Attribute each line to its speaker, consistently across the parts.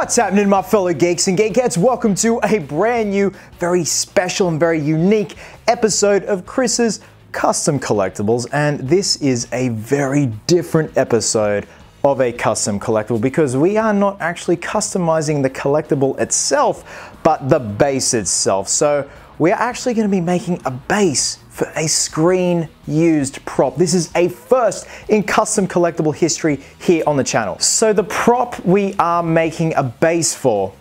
Speaker 1: What's happening, my fellow geeks and geekettes? Welcome to a brand new, very special and very unique episode of Chris's Custom Collectibles, and this is a very different episode of a custom collectible because we are not actually customizing the collectible itself, but the base itself. So we are actually going to be making a base for a screen used prop. This is a first in custom collectible history here on the channel. So the prop we are making a base for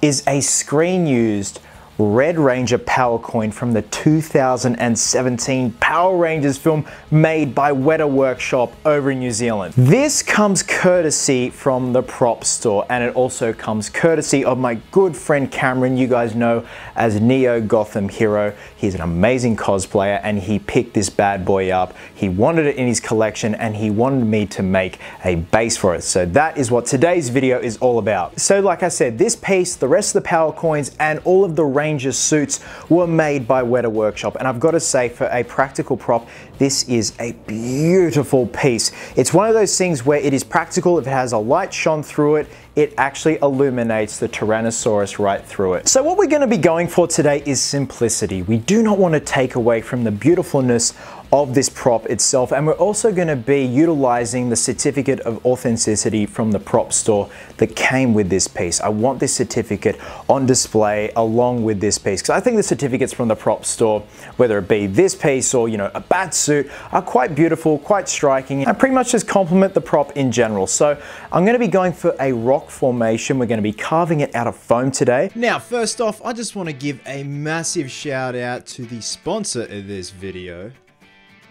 Speaker 1: is a screen used Red Ranger Power Coin from the 2017 Power Rangers film made by WETA Workshop over in New Zealand. This comes courtesy from the prop store, and it also comes courtesy of my good friend Cameron, you guys know as Neo Gotham Hero. He's an amazing cosplayer and he picked this bad boy up. He wanted it in his collection and he wanted me to make a base for it. So that is what today's video is all about. So like I said, this piece, the rest of the Power Coins and all of the Ranger suits were made by WETA Workshop, and I've got to say, for a practical prop, this is a beautiful piece. It's one of those things where it is practical. If it has a light shone through it, it actually illuminates the Tyrannosaurus right through it. So what we're going to be going for today is simplicity. We do not want to take away from the beautifulness of this prop itself, and we're also going to be utilizing the certificate of authenticity from the prop store that came with this piece. I want this certificate on display along with this piece because I think the certificates from the prop store, whether it be this piece or a bat suit, are quite beautiful, quite striking, and pretty much just complement the prop in general. So I'm going to be going for a rock formation. We're going to be carving it out of foam today. Now first off, I just want to give a massive shout out to the sponsor of this video,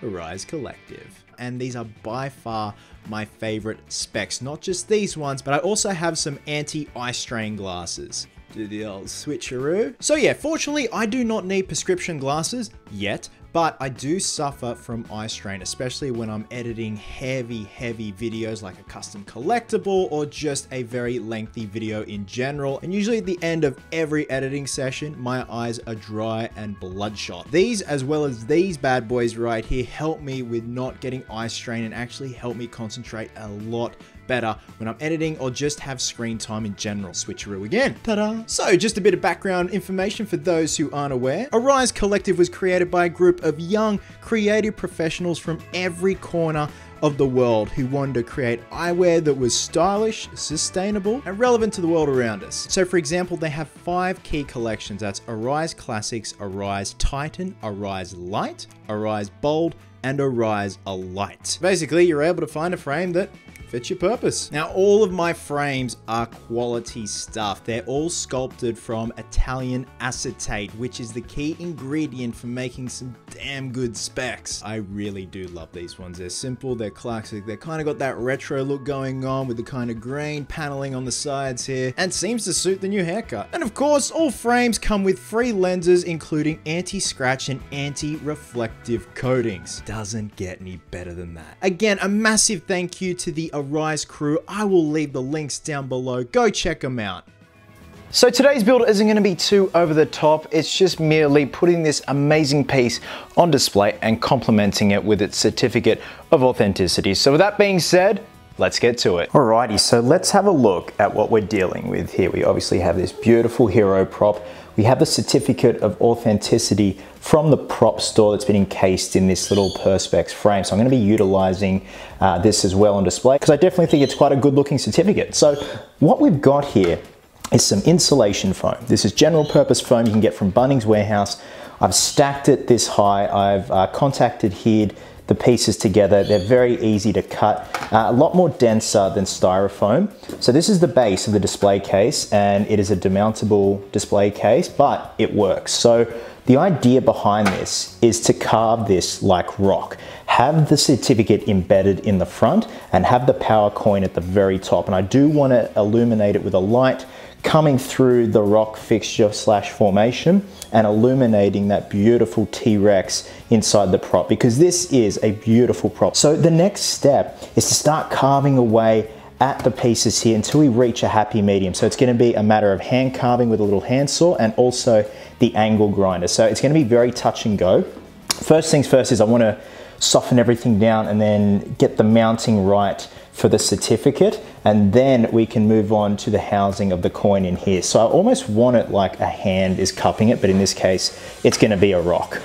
Speaker 1: Arise Collective, and these are by far my favorite specs. Not just these ones, but I also have some anti-eye strain glasses. Do the old switcheroo. So yeah, fortunately I do not need prescription glasses yet, but I do suffer from eye strain, especially when I'm editing heavy videos like a custom collectible or just a very lengthy video in general. And usually at the end of every editing session, my eyes are dry and bloodshot. These, as well as these bad boys right here, help me with not getting eye strain and actually help me concentrate a lot better when I'm editing or just have screen time in general. Switcheroo again. Ta-da! So just a bit of background information for those who aren't aware. Arise Collective was created by a group of young creative professionals from every corner of the world who wanted to create eyewear that was stylish, sustainable, and relevant to the world around us. So for example, they have 5 key collections. That's Arise Classics, Arise Titan, Arise Light, Arise Bold, and Arise Alight. Basically, you're able to find a frame that fits your purpose. Now, all of my frames are quality stuff. They're all sculpted from Italian acetate, which is the key ingredient for making some damn good specs. I really do love these ones. They're simple, they're classic, they're kind of got that retro look going on with the kind of grain paneling on the sides here, and seems to suit the new haircut. And of course, all frames come with free lenses, including anti-scratch and anti-reflective coatings. Doesn't get any better than that. Again, a massive thank you to the Arise crew. I will leave the links down below. Go check them out. So today's build isn't going to be too over the top. It's just merely putting this amazing piece on display and complementing it with its certificate of authenticity. So with that being said, let's get to it. Alrighty, so let's have a look at what we're dealing with here. We obviously have this beautiful hero prop. We have the certificate of authenticity from the prop store that's been encased in this little Perspex frame. So I'm going to be utilizing this as well on display because I definitely think it's quite a good looking certificate. So what we've got here is some insulation foam. This is general purpose foam you can get from Bunnings Warehouse. I've stacked it this high. I've contacted here the pieces together. They're very easy to cut, a lot more denser than styrofoam. So this is the base of the display case, and it is a demountable display case, but it works. So the idea behind this is to carve this like rock. Have the certificate embedded in the front and have the power coin at the very top. And I do want to illuminate it with a light coming through the rock fixture slash formation and illuminating that beautiful T-Rex inside the prop, because this is a beautiful prop. So the next step is to start carving away at the pieces here until we reach a happy medium. So it's going to be a matter of hand carving with a little handsaw and also the angle grinder. So it's going to be very touch and go. First things first is I want to soften everything down and then get the mounting right for the certificate, and then we can move on to the housing of the coin in here. So I almost want it like a hand is cupping it, but in this case, it's gonna be a rock.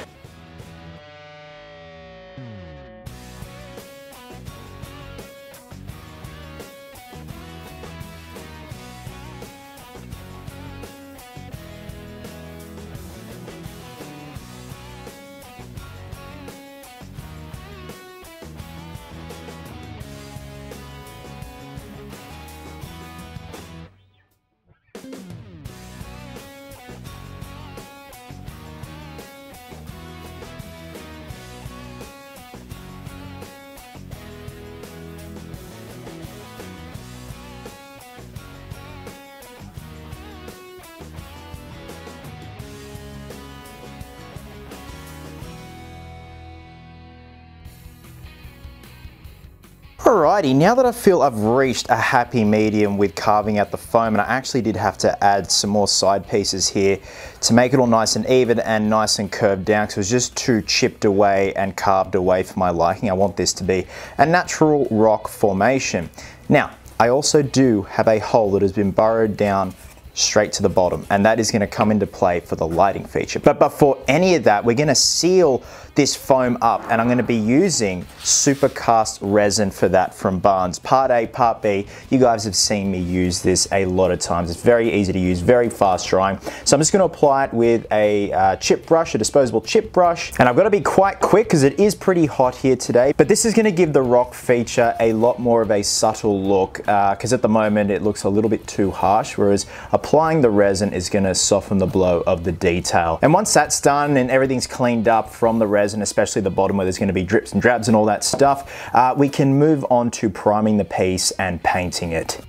Speaker 1: Alrighty, now that I feel I've reached a happy medium with carving out the foam, and I actually did have to add some more side pieces here to make it all nice and even and nice and curved down, because it was just too chipped away and carved away for my liking. I want this to be a natural rock formation. Now, I also do have a hole that has been burrowed down straight to the bottom, and that is going to come into play for the lighting feature. But before any of that, we're going to seal this foam up, and I'm going to be using super cast resin for that from Barnes. Part A, Part B, you guys have seen me use this a lot of times. It's very easy to use, very fast drying. So I'm just going to apply it with a chip brush, a disposable chip brush, and I've got to be quite quick because it is pretty hot here today. But this is going to give the rock feature a lot more of a subtle look, because at the moment it looks a little bit too harsh, whereas applying the resin is going to soften the blow of the detail. And once that's done and everything's cleaned up from the resin, especially the bottom where there's going to be drips and drabs and all that stuff, we can move on to priming the piece and painting it.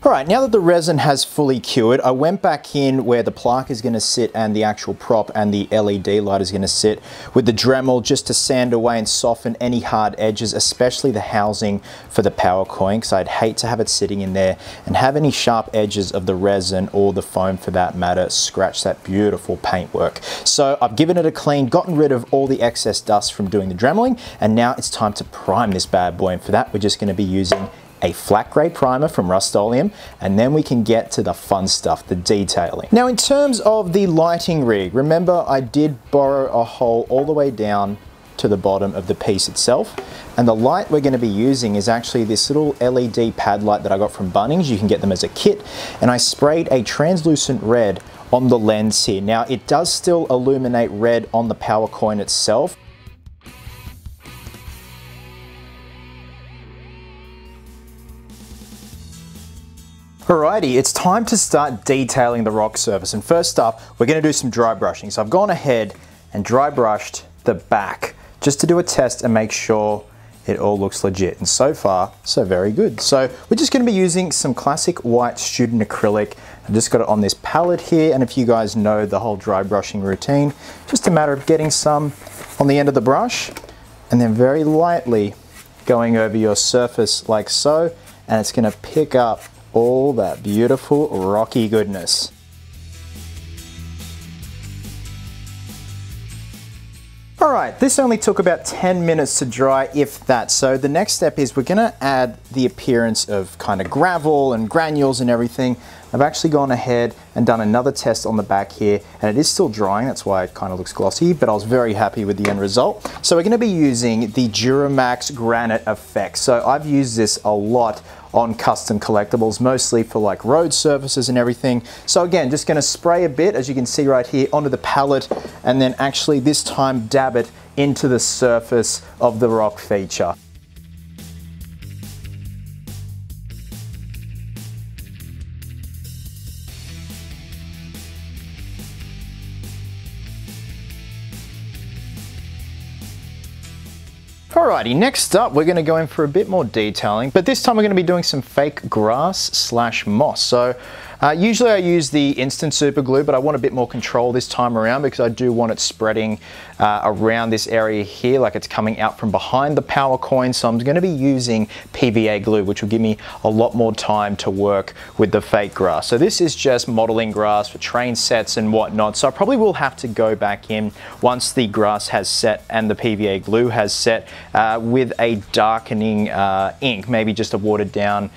Speaker 1: Alright, now that the resin has fully cured, I went back in where the plaque is going to sit and the actual prop and the LED light is going to sit with the Dremel, just to sand away and soften any hard edges, especially the housing for the power coin, because I'd hate to have it sitting in there and have any sharp edges of the resin, or the foam for that matter, scratch that beautiful paintwork. So I've given it a clean, gotten rid of all the excess dust from doing the Dremeling, and now it's time to prime this bad boy. And for that, we're just going to be using a flat grey primer from Rust-Oleum, and then we can get to the fun stuff, the detailing. Now, in terms of the lighting rig, remember I did borrow a hole all the way down to the bottom of the piece itself, and the light we're going to be using is actually this little LED pad light that I got from Bunnings. You can get them as a kit, and I sprayed a translucent red on the lens here. Now, it does still illuminate red on the power coin itself. Alrighty, it's time to start detailing the rock surface, and first up we're going to do some dry brushing. So I've gone ahead and dry brushed the back just to do a test and make sure it all looks legit, and so far so very good. So we're just going to be using some classic white student acrylic. I've just got it on this palette here, and if you guys know the whole dry brushing routine, just a matter of getting some on the end of the brush and then very lightly going over your surface like so, and it's going to pick up all that beautiful rocky goodness. Alright, this only took about 10 minutes to dry, if that. So the next step is we're going to add the appearance of kind of gravel and granules and everything. I've actually gone ahead and done another test on the back here, and it is still drying, that's why it kind of looks glossy, but I was very happy with the end result. So we're going to be using the Duramax Granite Effect. So I've used this a lot on custom collectibles, mostly for like road surfaces and everything. So again, just going to spray a bit, as you can see right here, onto the palette, and then actually this time dab it into the surface of the rock feature. Alrighty, next up we're going to go in for a bit more detailing, but this time we're going to be doing some fake grass slash moss. So Usually I use the instant super glue, but I want a bit more control this time around because I do want it spreading around this area here, like it's coming out from behind the power coin. So I'm going to be using PVA glue, which will give me a lot more time to work with the fake grass. So this is just modeling grass for train sets and whatnot. So I probably will have to go back in once the grass has set and the PVA glue has set with a darkening ink, maybe just a watered down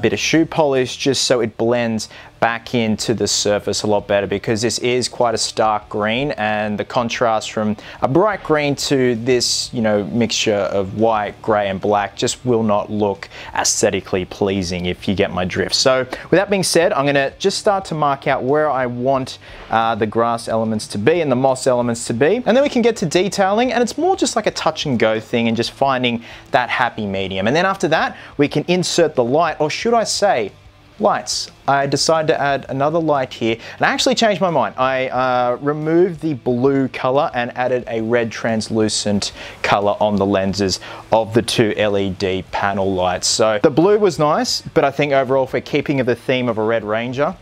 Speaker 1: bit of shoe polish, just so it blends back into the surface a lot better, because this is quite a stark green, and the contrast from a bright green to this, you know, mixture of white, grey and black just will not look aesthetically pleasing, if you get my drift. So with that being said, I'm going to just start to mark out where I want the grass elements to be and the moss elements to be, and then we can get to detailing, and it's more just like a touch and go thing and just finding that happy medium. And then after that we can insert the light, or should I say lights. I decided to add another light here, and I actually changed my mind. I removed the blue color and added a red translucent color on the lenses of the two LED panel lights. So the blue was nice, but I think overall, for keeping of the theme of a Red Ranger,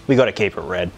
Speaker 1: we got to keep it red.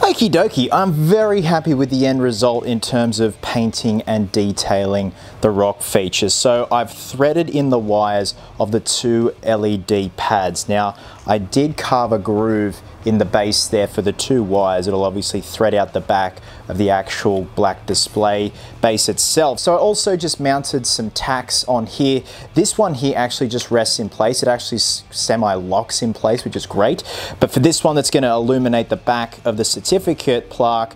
Speaker 1: Okie dokie, I'm very happy with the end result in terms of painting and detailing the rock features. So I've threaded in the wires of the two LED pads. Now, I did carve a groove in the base there for the two wires. It'll obviously thread out the back of the actual black display base itself. So I also just mounted some tacks on here. This one here actually just rests in place. It actually semi-locks in place, which is great. But for this one that's going to illuminate the back of the certificate plaque,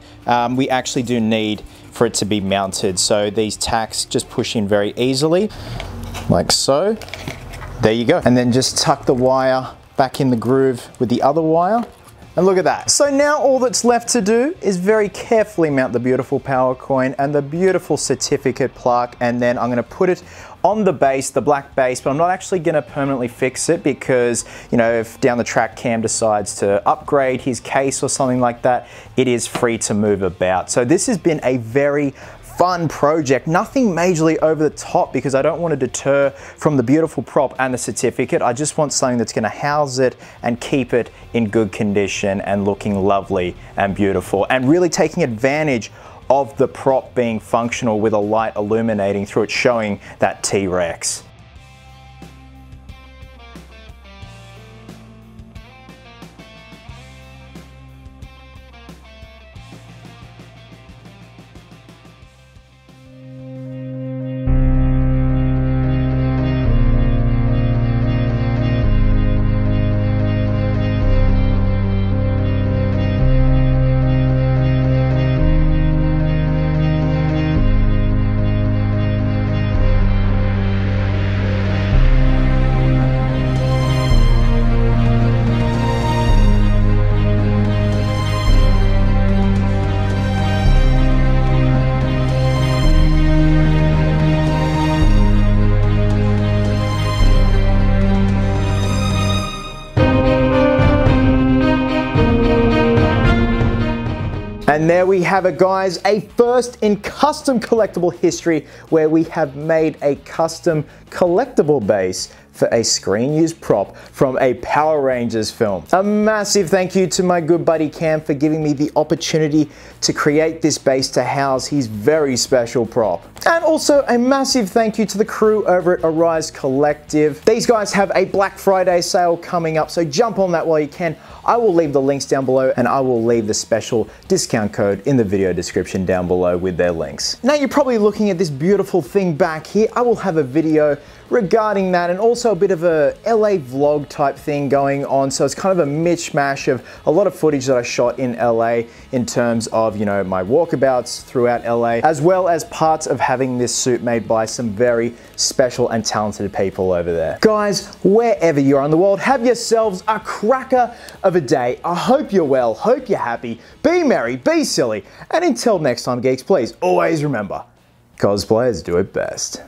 Speaker 1: we actually do need for it to be mounted. So these tacks just push in very easily, like so. There you go. And then just tuck the wire back in the groove with the other wire, and look at that. So now all that's left to do is very carefully mount the beautiful power coin and the beautiful certificate plaque, and then I'm going to put it on the base, the black base, but I'm not actually going to permanently fix it, because, you know, if down the track Cam decides to upgrade his case or something like that, it is free to move about. So this has been a very fun project, nothing majorly over the top, because I don't want to deter from the beautiful prop and the certificate. I just want something that's going to house it and keep it in good condition and looking lovely and beautiful, and really taking advantage of the prop being functional with a light illuminating through it, showing that T-Rex. And there we have it, guys, a first in custom collectible history, where we have made a custom collectible base for a screen-used prop from a Power Rangers film. A massive thank you to my good buddy Cam for giving me the opportunity to create this base to house his very special prop. And also a massive thank you to the crew over at Arise Collective. These guys have a Black Friday sale coming up, so jump on that while you can. I will leave the links down below, and I will leave the special discount code in the video description down below with their links. Now you're probably looking at this beautiful thing back here. I will have a video regarding that, and also a bit of a LA vlog type thing going on. So it's kind of a mishmash of a lot of footage that I shot in LA in terms of, you know, my walkabouts throughout LA, as well as parts of having this suit made by some very special and talented people over there. Guys, wherever you are in the world, have yourselves a cracker of a day. I hope you're well, hope you're happy, be merry, be silly, and until next time, geeks, please always remember, cosplayers do it best.